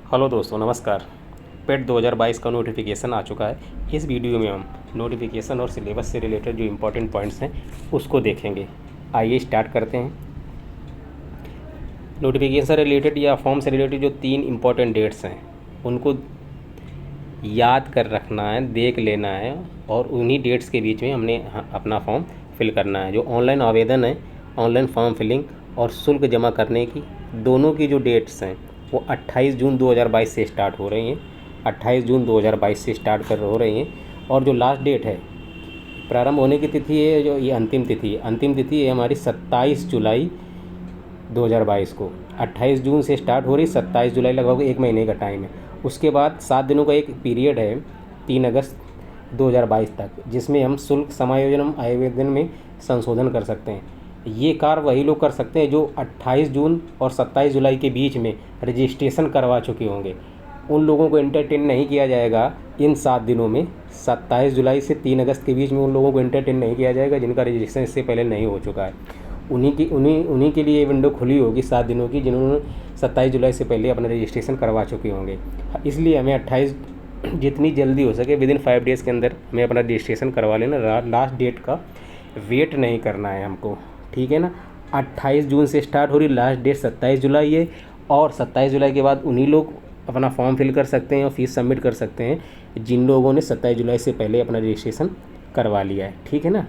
Hello दोस्तों, नमस्कार। पेट 2022 का नोटिफिकेशन आ चुका है। इस वीडियो में हम नोटिफिकेशन और सिलेबस से रिलेटेड जो इम्पोर्टेंट पॉइंट्स हैं उसको देखेंगे। आइए स्टार्ट करते हैं। नोटिफिकेशन से रिलेटेड या फॉर्म से रिलेटेड जो 3 इम्पोर्टेंट डेट्स हैं उनको याद कर रखना है, देख लेना है और उन्हीं डेट्स के बीच में हमने अपना फॉर्म फिल करना है। जो ऑनलाइन आवेदन है, ऑनलाइन फॉर्म फिलिंग और शुल्क जमा करने की दोनों की जो डेट्स हैं वो 28 जून 2022 से स्टार्ट हो रही हैं। 28 जून 2022 से स्टार्ट हो रही हैं और जो लास्ट डेट है प्रारंभ होने की तिथि है, जो ये अंतिम तिथि है हमारी 27 जुलाई 2022 को। 28 जून से स्टार्ट हो रही, 27 जुलाई लगभग 1 महीने का टाइम है। उसके बाद 7 दिनों का एक पीरियड है 3 अगस्त 2022 तक, जिसमें हम शुल्क समायोजन आवेदन में संशोधन कर सकते हैं। ये कार्य वही लोग कर सकते हैं जो 28 जून और 27 जुलाई के बीच में रजिस्ट्रेशन करवा चुके होंगे। उन लोगों को एंटरटेन नहीं किया जाएगा इन 7 दिनों में। 27 जुलाई से 3 अगस्त के बीच में उन लोगों को एंटरटेन नहीं किया जाएगा जिनका रजिस्ट्रेशन इससे पहले नहीं हो चुका है। उन्हीं के लिए विंडो खुली होगी 7 दिनों की, जिन्होंने 27 जुलाई से पहले अपना रजिस्ट्रेशन करवा चुके होंगे। इसलिए हमें 28 जितनी जल्दी हो सके विदिन 5 डेज़ के अंदर हमें अपना रजिस्ट्रेशन करवा लेना। लास्ट डेट का वेट नहीं करना है हमको, ठीक है ना। 28 जून से स्टार्ट हो रही, लास्ट डेट 27 जुलाई है और 27 जुलाई के बाद उन्हीं लोग अपना फॉर्म फिल कर सकते हैं और फीस सबमिट कर सकते हैं जिन लोगों ने 27 जुलाई से पहले अपना रजिस्ट्रेशन करवा लिया है, ठीक है ना।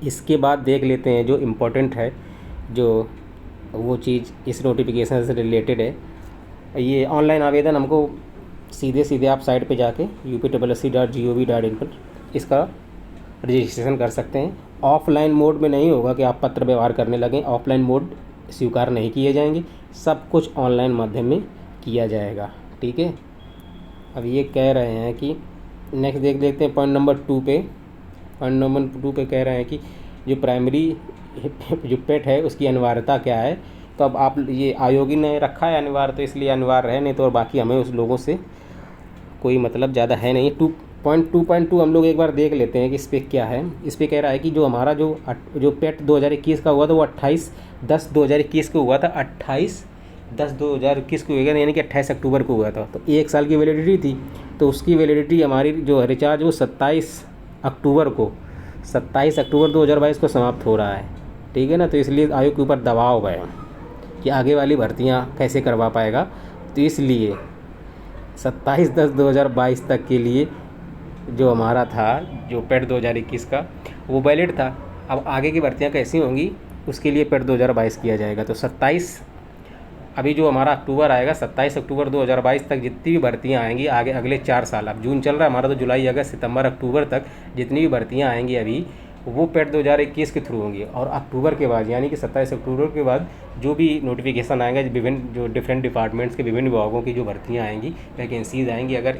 इसके बाद देख लेते हैं जो इम्पोर्टेंट है, जो वो चीज़ इस नोटिफिकेशन से रिलेटेड है। ये ऑनलाइन आवेदन हमको सीधे आप साइट पे जाके upsc.gov.in पर इसका रजिस्ट्रेशन कर सकते हैं। ऑफलाइन मोड में नहीं होगा कि आप पत्र व्यवहार करने लगें, ऑफलाइन मोड स्वीकार नहीं किए जाएंगे, सब कुछ ऑनलाइन माध्यम में किया जाएगा, ठीक है। अब ये कह रहे हैं कि नेक्स्ट देख लेते हैं पॉइंट नंबर 2 पे। पॉइंट नंबर 2 पे कह रहे हैं कि जो प्राइमरी जो पेट है उसकी अनिवार्यता क्या है। तो अब आप ये आयोगी ने रखा है अनिवार्य, तो इसलिए अनिवार्य है, नहीं तो और बाकी हमें उस लोगों से कोई मतलब ज़्यादा है नहीं। 2.2 हम लोग एक बार देख लेते हैं कि इस पर क्या है। इस पर कह रहा है कि जो हमारा जो पेट 2021 का हुआ था वो 28/10/2021 को हुआ था। 28/10/2021 को हुआ था, यानी कि 28 अक्टूबर को हुआ था। तो 1 साल की वैलिडिटी थी, तो उसकी वैलिडिटी हमारी जो रिचार्ज वो 27 अक्टूबर 2022 को समाप्त हो रहा है, ठीक है ना। तो इसलिए आयोग के ऊपर दबाव है कि आगे वाली भर्तियां कैसे करवा पाएगा। तो इसलिए 27/10/2022 तक के लिए जो हमारा था जो पेट 2021 का वो वैलिड था। अब आगे की भर्तियां कैसी होंगी उसके लिए पेट 2022 किया जाएगा। तो 27 अभी जो हमारा अक्टूबर आएगा, 27 अक्टूबर 2022 तक जितनी भी भर्तियां आएंगी आगे अगले 4 साल, अब जून चल रहा है हमारा, तो जुलाई अगस्त सितंबर अक्टूबर तक जितनी भी भर्तियां आएंगी अभी वो पेट 2021 के थ्रू होंगी। और अक्टूबर के बाद यानी कि 27 अक्टूबर के बाद जो भी नोटिफिकेशन आएगा, जो डिफरेंट डिपार्टमेंट्स के विभिन्न विभागों की जो भर्तियाँ आएंगी, वैकेंसीज आएंगी, अगर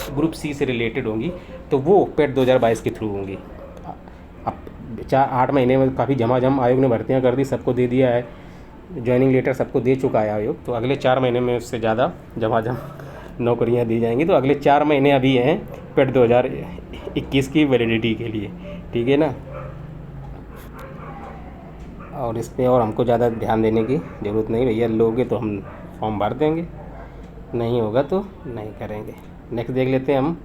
ग्रुप सी से रिलेटेड होंगी तो वो पेट 2022 के थ्रू होंगी। अब 8 महीने में काफ़ी झमाझम आयोग ने भर्तियां कर दी, सबको दे दिया है, ज्वाइनिंग लेटर सबको दे चुका है आयोग। तो अगले 4 महीने में उससे ज़्यादा झमाझम नौकरियां दी जाएंगी। तो अगले 4 महीने अभी हैं पेट 2021 की वैलिडिटी के लिए, ठीक है ना। और इस पर और हमको ज़्यादा ध्यान देने की ज़रूरत नहीं, भैया लोगे तो हम फॉर्म भर देंगे, नहीं होगा तो नहीं करेंगे। नेक्स्ट देख लेते हैं हम।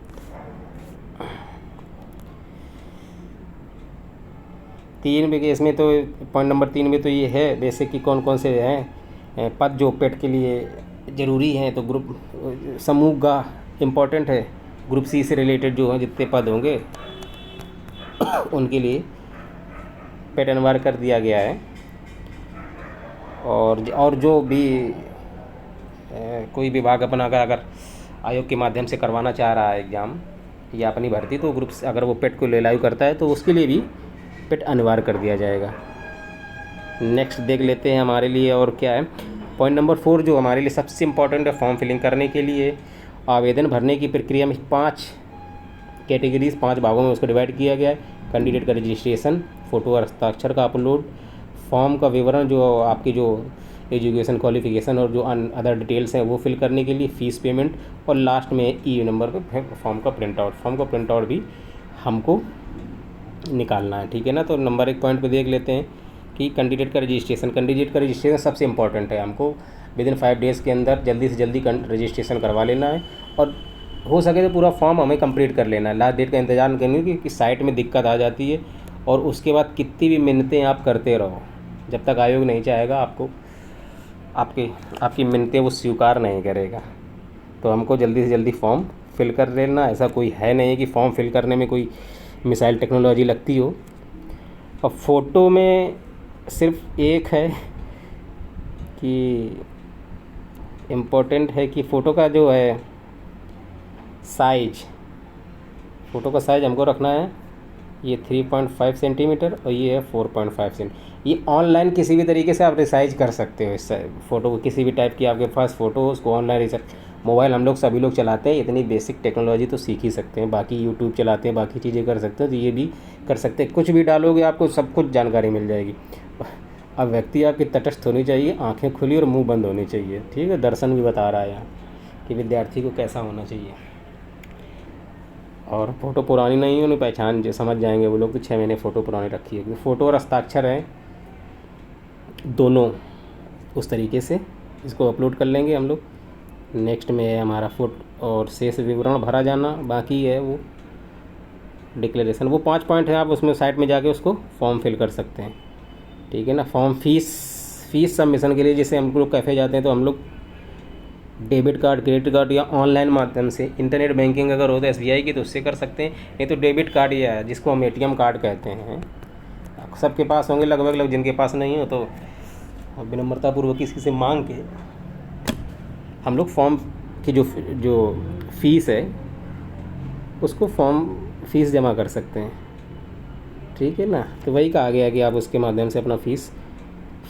इसमें तो पॉइंट नंबर 3 में तो ये है बेसिक कि कौन कौन से हैं पद जो पेट के लिए ज़रूरी हैं। तो ग्रुप समूह का इम्पोर्टेंट है, ग्रुप सी से रिलेटेड जो हैं जितने पद होंगे उनके लिए पेट अनिवार्य कर दिया गया है। और जो भी कोई विभाग अपना अगर आयोग के माध्यम से करवाना चाह रहा है एग्ज़ाम या अपनी भर्ती, तो ग्रुप अगर वो पेट को लागू करता है तो उसके लिए भी पेट अनिवार्य कर दिया जाएगा। नेक्स्ट देख लेते हैं हमारे लिए और क्या है। पॉइंट नंबर 4 जो हमारे लिए सबसे इम्पॉर्टेंट है, फॉर्म फिलिंग करने के लिए आवेदन भरने की प्रक्रिया में 5 कैटेगरीज 5 भागों में उसको डिवाइड किया गया है। कैंडिडेट का रजिस्ट्रेशन, फ़ोटो और हस्ताक्षर का अपलोड, फॉर्म का विवरण, जो आपकी जो एजुकेशन क्वालिफिकेशन और जो अदर डिटेल्स हैं वो फिल करने के लिए, फ़ीस पेमेंट, और लास्ट में ई नंबर पे फॉर्म का प्रिंट आउट भी हमको निकालना है, ठीक है ना। तो नंबर 1 पॉइंट पे देख लेते हैं कि कैंडिडेट का रजिस्ट्रेशन सबसे इम्पॉर्टेंट है। हमको विदिन 5 डेज़ के अंदर जल्दी से जल्दी रजिस्ट्रेशन करवा लेना है, और हो सके तो पूरा फॉर्म हमें कंप्लीट कर लेना है। लास्ट डेट का इंतज़ार नहीं करनी कि साइट में दिक्कत आ जाती है, और उसके बाद कितनी भी मिन्नतें आप करते रहो, जब तक आयोग नहीं चाहेगा आपको आपकी मिन्नतें वो स्वीकार नहीं करेगा। तो हमको जल्दी से जल्दी फॉर्म फिल कर लेना। ऐसा कोई है नहीं कि फॉर्म फिल करने में कोई मिसाइल टेक्नोलॉजी लगती हो। अब फ़ोटो में सिर्फ एक है कि इम्पोर्टेंट है कि फ़ोटो का जो है फ़ोटो का साइज़ हमको रखना है ये 3.5 सेंटीमीटर, और ये है 4.5 सेंटीमीटर। ये ऑनलाइन किसी भी तरीके से आप रिसाइज कर सकते हो इस फ़ोटो को, किसी भी टाइप की आपके पास फ़ोटो हो उसको ऑनलाइन रिसाइज। मोबाइल हम लोग सभी लोग चलाते हैं, इतनी बेसिक टेक्नोलॉजी तो सीख ही सकते हैं। बाकी यूट्यूब चलाते हैं, बाकी चीज़ें कर सकते हैं, तो ये भी कर सकते हैं। कुछ भी डालोगे आपको सब कुछ जानकारी मिल जाएगी। अब व्यक्ति आपकी तटस्थ होनी चाहिए, आंखें खुली और मुंह बंद होनी चाहिए, ठीक है। दर्शन भी बता रहा है यहाँ कि विद्यार्थी को कैसा होना चाहिए। और फ़ोटो पुरानी नहीं होनी, पहचान जो समझ जाएंगे वो लोग कि 6 महीने फ़ोटो पुरानी रखी है, क्योंकि फ़ोटो और हस्ताक्षर हैं दोनों उस तरीके से। इसको अपलोड कर लेंगे हम लोग। नेक्स्ट में है हमारा फोटो और शेष विवरण भरा जाना, बाकी है वो डिक्लेरेशन। वो 5 पॉइंट है, आप उसमें साइट में जाके उसको फॉर्म फिल कर सकते हैं, ठीक है ना। फॉर्म फीस सबमिशन के लिए जैसे हम लोग कैफ़े जाते हैं तो हम लोग डेबिट कार्ड, क्रेडिट कार्ड या ऑनलाइन माध्यम से, इंटरनेट बैंकिंग अगर हो तो SBI की तो उससे कर सकते हैं, नहीं तो डेबिट कार्ड या जिसको हम ATM कार्ड कहते हैं सबके पास होंगे लगभग। जिनके पास नहीं हो तो विनम्रतापूर्वक किसी से मांग के हम लोग फॉर्म की जो फ़ीस है उसको फ़ीस जमा कर सकते हैं, ठीक है ना। तो वही कहा गया कि आप उसके माध्यम से अपना फ़ीस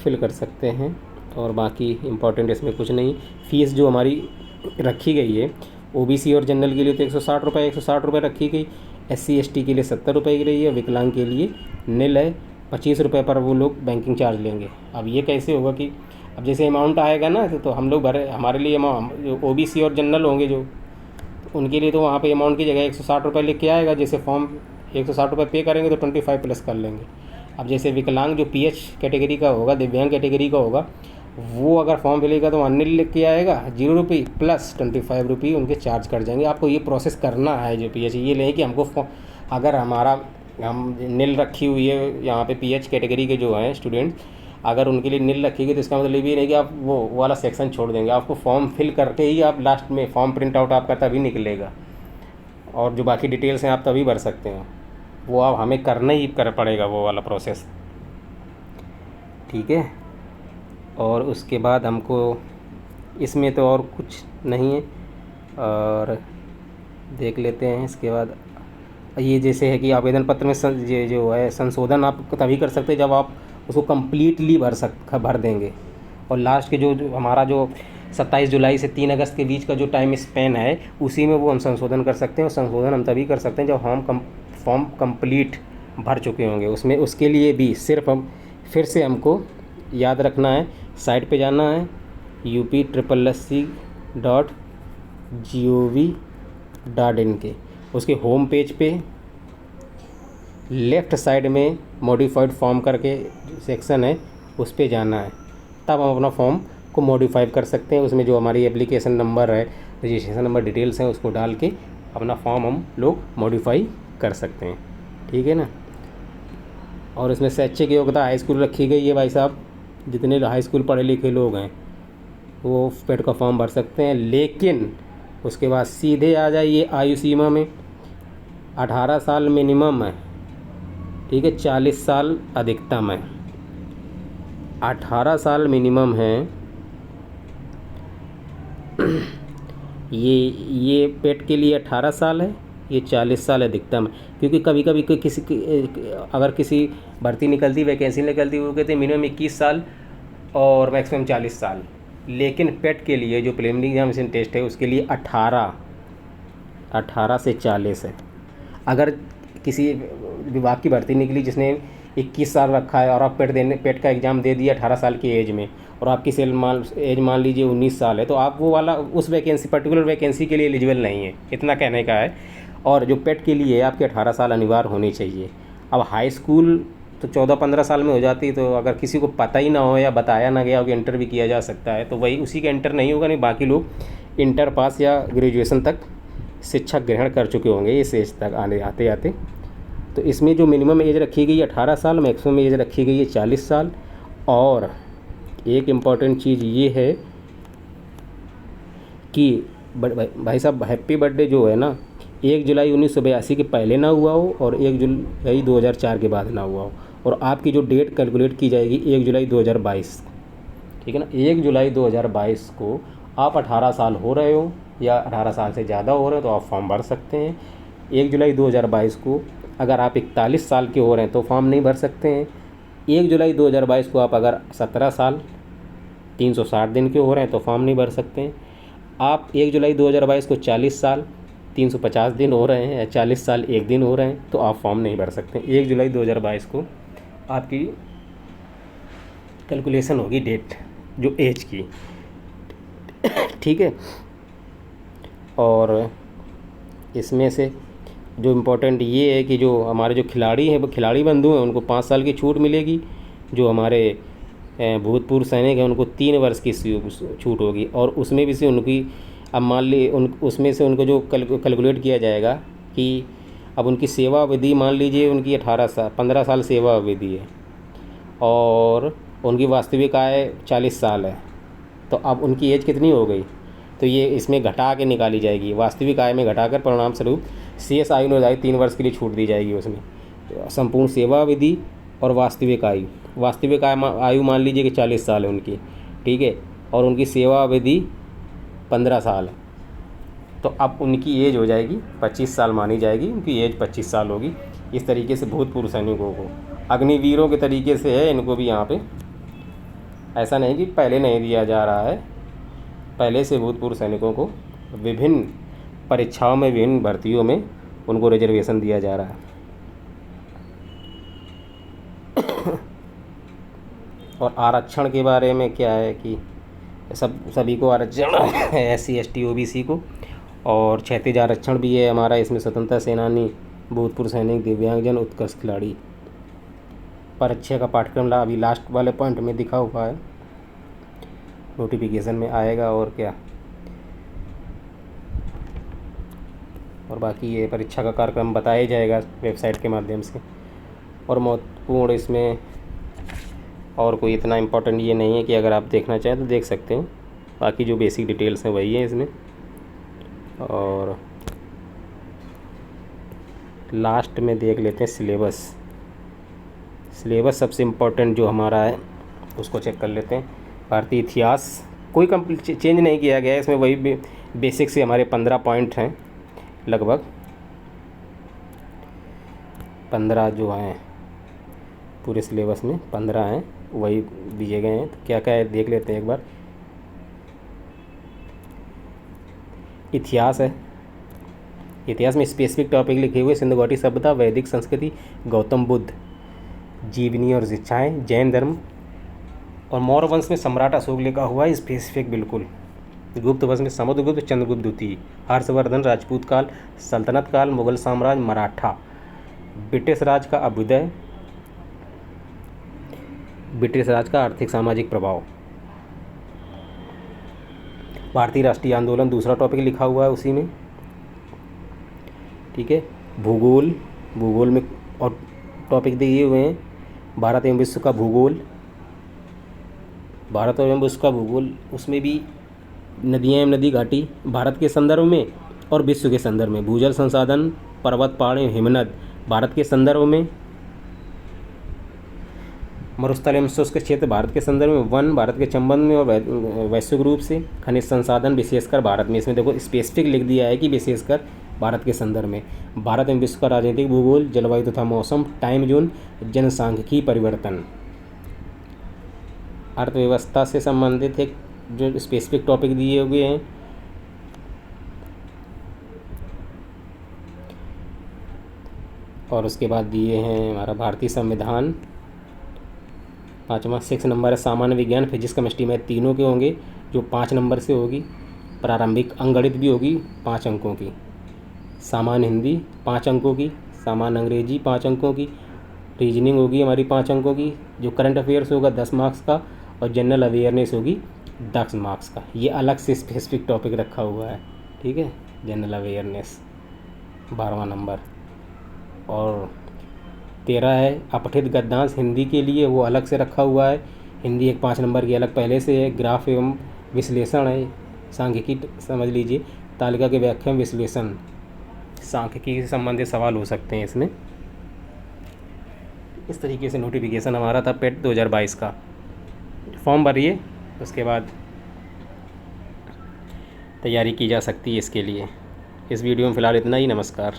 फिल कर सकते हैं, और बाकी इम्पॉर्टेंट इसमें कुछ नहीं। फ़ीस जो हमारी रखी गई है OBC और जनरल के लिए तो 160 रुपये रखी गई, SC ST के लिए 70 रुपये की रही है, विकलांग के लिए निल है, 25 रुपये पर वो लोग बैंकिंग चार्ज लेंगे। अब ये कैसे होगा कि अब जैसे अमाउंट आएगा ना तो हम लोग भरे, हमारे लिए जो OBC और जनरल होंगे जो, तो उनके लिए तो वहाँ पे अमाउंट की जगह 160 रुपये लिख के आएगा। जैसे फॉर्म 160 रुपये पे करेंगे तो 25 प्लस कर लेंगे। अब जैसे विकलांग जो PH कैटेगरी का होगा, दिव्यांग कैटेगरी का होगा, वो अगर फॉर्म फिलेगा तो अनिल लिख के आएगा 0 रुपये प्लस 25 रुपये उनके चार्ज कर जाएंगे। आपको ये प्रोसेस करना है। जो PH ये नहीं कि हमको अगर हम नील रखी हुई है यहाँ पे PH कैटेगरी के जो हैं स्टूडेंट, अगर उनके लिए नील रखेगी तो इसका मतलब ये नहीं कि आप वो वाला सेक्शन छोड़ देंगे। आपको फॉर्म फिल करके ही आप लास्ट में फॉर्म प्रिंट आउट आपका तभी निकलेगा, और जो बाकी डिटेल्स हैं आप तभी भर सकते हैं। वो आप हमें करना ही पड़ेगा वो वाला प्रोसेस, ठीक है। और उसके बाद हमको इसमें तो और कुछ नहीं है, और देख लेते हैं इसके बाद। ये जैसे है कि आवेदन पत्र में ये जो है संशोधन आप तभी कर सकते हैं जब आप उसको कम्प्लीटली भर देंगे। और लास्ट के जो हमारा जो 27 जुलाई से 3 अगस्त के बीच का जो टाइम स्पेन है उसी में वो हम संशोधन कर सकते हैं। और संशोधन हम तभी कर सकते हैं जब हम फॉर्म कंप्लीट भर चुके होंगे उसमें। उसके लिए भी सिर्फ हम फिर से हमको याद रखना है, साइट पे जाना है upSSC.gov.in के, उसके होम पेज पे लेफ़्ट साइड में मॉडिफाइड फॉर्म करके सेक्शन है उस पे जाना है, तब हम अपना फॉर्म को मॉडिफाई कर सकते हैं। उसमें जो हमारी एप्लीकेशन नंबर है, रजिस्ट्रेशन नंबर, डिटेल्स हैं उसको डाल के अपना फॉर्म हम लोग मॉडिफाई कर सकते हैं, ठीक है ना। और इसमें शैक्षिक योग्यता हाई स्कूल रखी गई है। भाई साहब जितने हाई स्कूल पढ़े लिखे लोग हैं वो पेड का फॉर्म भर सकते हैं, लेकिन उसके बाद सीधे आ जाइए आयु सीमा में। 18 साल मिनिमम है, ठीक है, 40 साल अधिकतम है। 18 साल मिनिमम है ये पेट के लिए 18 साल है, ये 40 साल अधिकतम है। क्योंकि कभी कभी अगर किसी भर्ती निकलती, वैकेंसी निकलती, वो कहते हैं मिनिमम 21 साल और मैक्सिमम 40 साल, लेकिन पेट के लिए जो प्रीलिमिनरी एग्जामिनेशन टेस्ट है उसके लिए 18 से 40 है। अगर किसी विभाग की भर्ती निकली जिसने 21 साल रखा है और आप पेट का एग्ज़ाम दे दिया 18 साल की एज में, और आपकी एज मान लीजिए 19 साल है, तो आप वो वाला उस पर्टिकुलर वैकेंसी के लिए एलिजिबल नहीं है, इतना कहने का है। और जो पेट के लिए आपके 18 साल अनिवार्य होनी चाहिए। अब हाई स्कूल तो 14-15 साल में हो जाती। तो अगर किसी को पता ही ना हो या बताया ना गया हो कि इंटर भी किया जा सकता है, तो वही उसी का इंटर नहीं होगा, नहीं बाकी लोग इंटर पास या ग्रेजुएशन तक शिक्षा ग्रहण कर चुके होंगे इस एज तक आने आते आते। तो इसमें जो मिनिमम एज रखी गई है 18 साल, मैक्सिमम एज रखी गई है 40 साल। और एक इम्पॉर्टेंट चीज़ ये है कि भाई साहब हैप्पी बर्थडे जो है ना 1 जुलाई 1982 के पहले ना हुआ हो और 1 जुलाई 2004 के बाद ना हुआ हो। और आपकी जो डेट कैलकुलेट की जाएगी 1 जुलाई 2022, ठीक है ना। 1 जुलाई 2022 को आप 18 साल हो रहे हो या 18 साल से ज़्यादा हो रहे हो तो आप फॉर्म भर सकते हैं। 1 जुलाई 2022 को अगर आप 41 साल के हो रहे हैं तो फॉर्म नहीं भर सकते हैं। 1 जुलाई 2022 को आप अगर 17 साल 360 दिन के हो रहे हैं तो फॉर्म नहीं भर सकते हैं। आप 1 जुलाई 2022 को 40 साल 350 दिन हो रहे हैं या 40 साल 1 दिन हो रहे हैं तो आप फॉर्म नहीं भर सकते। 1 जुलाई 2022 को आपकी कैलकुलेशन होगी डेट जो एज की, ठीक है। और इसमें से जो इम्पोर्टेंट ये है कि जो हमारे जो खिलाड़ी हैं, वो खिलाड़ी बंधु हैं, उनको 5 साल की छूट मिलेगी। जो हमारे भूतपूर्व सैनिक हैं उनको 3 वर्ष की छूट होगी। और उसमें भी से उनकी अब मान ली उसमें से उनको जो कैलकुलेट किया जाएगा कि अब उनकी सेवा अवधि मान लीजिए उनकी 15 साल सेवा अवधि है और उनकी वास्तविक आय 40 साल है, तो अब उनकी एज कितनी हो गई, तो ये इसमें घटा के निकाली जाएगी। वास्तविक आय में घटाकर परिणाम स्वरूप शेष आयु निर्धारित 3 वर्ष के लिए छूट दी जाएगी उसमें। तो संपूर्ण सेवा अवधि और वास्तविक आयु मान लीजिए कि 40 साल है उनकी, ठीक है, और उनकी सेवा अवधि 15 साल है, तो अब उनकी एज हो जाएगी 25 साल मानी जाएगी, उनकी एज 25 साल होगी। इस तरीके से भूतपूर्व सैनिकों को अग्निवीरों के तरीके से है, इनको भी यहाँ पे ऐसा नहीं कि पहले नहीं दिया जा रहा है, पहले से भूतपूर्व सैनिकों को विभिन्न परीक्षाओं में विभिन्न भर्तियों में उनको रिजर्वेशन दिया जा रहा है। और आरक्षण के बारे में क्या है कि सभी को आरक्षण है, SC ST OBC को, और क्षैतिज आरक्षण भी है हमारा इसमें। स्वतंत्रता सेनानी, भूतपूर्व सैनिक, दिव्यांगजन, उत्कृष्ट खिलाड़ी। परीक्षा का पाठ्यक्रम अभी लास्ट वाले पॉइंट में दिखा हुआ है, नोटिफिकेशन में आएगा। और क्या, और बाकी ये परीक्षा का कार्यक्रम बताया जाएगा वेबसाइट के माध्यम से। और महत्वपूर्ण इसमें और कोई इतना इम्पोर्टेंट ये नहीं है कि अगर आप देखना चाहें तो देख सकते हैं, बाकी जो बेसिक डिटेल्स हैं वही हैं इसमें। और लास्ट में देख लेते हैं सिलेबस सबसे इम्पोर्टेंट जो हमारा है उसको चेक कर लेते हैं। भारतीय इतिहास कोई चेंज नहीं किया गया है इसमें, वही बेसिक से हमारे 15 पॉइंट हैं, लगभग 15 जो हैं पूरे सिलेबस में 15 हैं, वही दिए गए हैं। तो क्या क्या है देख लेते हैं एक बार। इतिहास है, इतिहास में स्पेसिफिक टॉपिक लिखे हुए सिंधु घाटी सभ्यता, वैदिक संस्कृति, गौतम बुद्ध, जीवनी और शिक्षाएं, जैन धर्म, और मौर्य वंश में सम्राट अशोक लिखा हुआ है स्पेसिफिक बिल्कुल। गुप्त वंश में समुद्रगुप्त, चंद्रगुप्त द्वितीय, हर्षवर्धन, राजपूत काल, सल्तनत काल, मुगल साम्राज्य, मराठा, ब्रिटिश राज का अभ्युदय, ब्रिटिश राज का आर्थिक सामाजिक प्रभाव, भारतीय राष्ट्रीय आंदोलन दूसरा टॉपिक लिखा हुआ है उसी में, ठीक है। भूगोल में और टॉपिक दिए हुए हैं, भारत एवं विश्व का भूगोल, भारत एवं विश्व का भूगोल, उसमें भी नदियाँ एवं नदी घाटी भारत के संदर्भ में और विश्व के संदर्भ में, भूजल संसाधन, पर्वत पहाड़ हिमनद भारत के संदर्भ में, मरुस्थल एवं शुष्क क्षेत्र भारत के संदर्भ में, वन भारत के संबंध में और वैश्विक रूप से, खनिज संसाधन विशेषकर भारत में, इसमें देखो स्पेसिफिक लिख दिया है कि विशेषकर भारत के संदर्भ में, भारत एवं विश्व का राजनीतिक भूगोल, जलवायु तथा मौसम, टाइम जोन, जनसांख्यिकी परिवर्तन, अर्थव्यवस्था से संबंधित एक जो स्पेसिफिक टॉपिक दिए हुए हैं। और उसके बाद दिए हैं हमारा भारतीय संविधान, 5वां 6 नंबर है सामान्य विज्ञान, फिजिक्स, केमिस्ट्री, मैथ तीनों के होंगे जो 5 नंबर से होगी। प्रारंभिक अंगणित भी होगी 5 अंकों की, सामान्य हिंदी 5 अंकों की, सामान्य अंग्रेजी 5 अंकों की, रीजनिंग होगी हमारी 5 अंकों की, जो करंट अफेयर्स होगा 10 मार्क्स का, और जनरल अवेयरनेस होगी 10 मार्क्स का। ये अलग से स्पेसिफिक टॉपिक रखा हुआ है, ठीक है। जनरल अवेयरनेस 12वां नंबर। और 13 है अपठित गद्यांश हिंदी के लिए, वो अलग से रखा हुआ है। हिंदी एक 5 नंबर की अलग पहले से है। ग्राफ एवं विश्लेषण है, सांख्यिकी समझ लीजिए, तालिका के व्याख्या विश्लेषण, सांख्यिकी से संबंधित सवाल हो सकते हैं इसमें। इस तरीके से नोटिफिकेशन हमारा था पेट 2022 का। फॉर्म भरिए, उसके बाद तैयारी की जा सकती है इसके लिए। इस वीडियो में फ़िलहाल इतना ही। नमस्कार।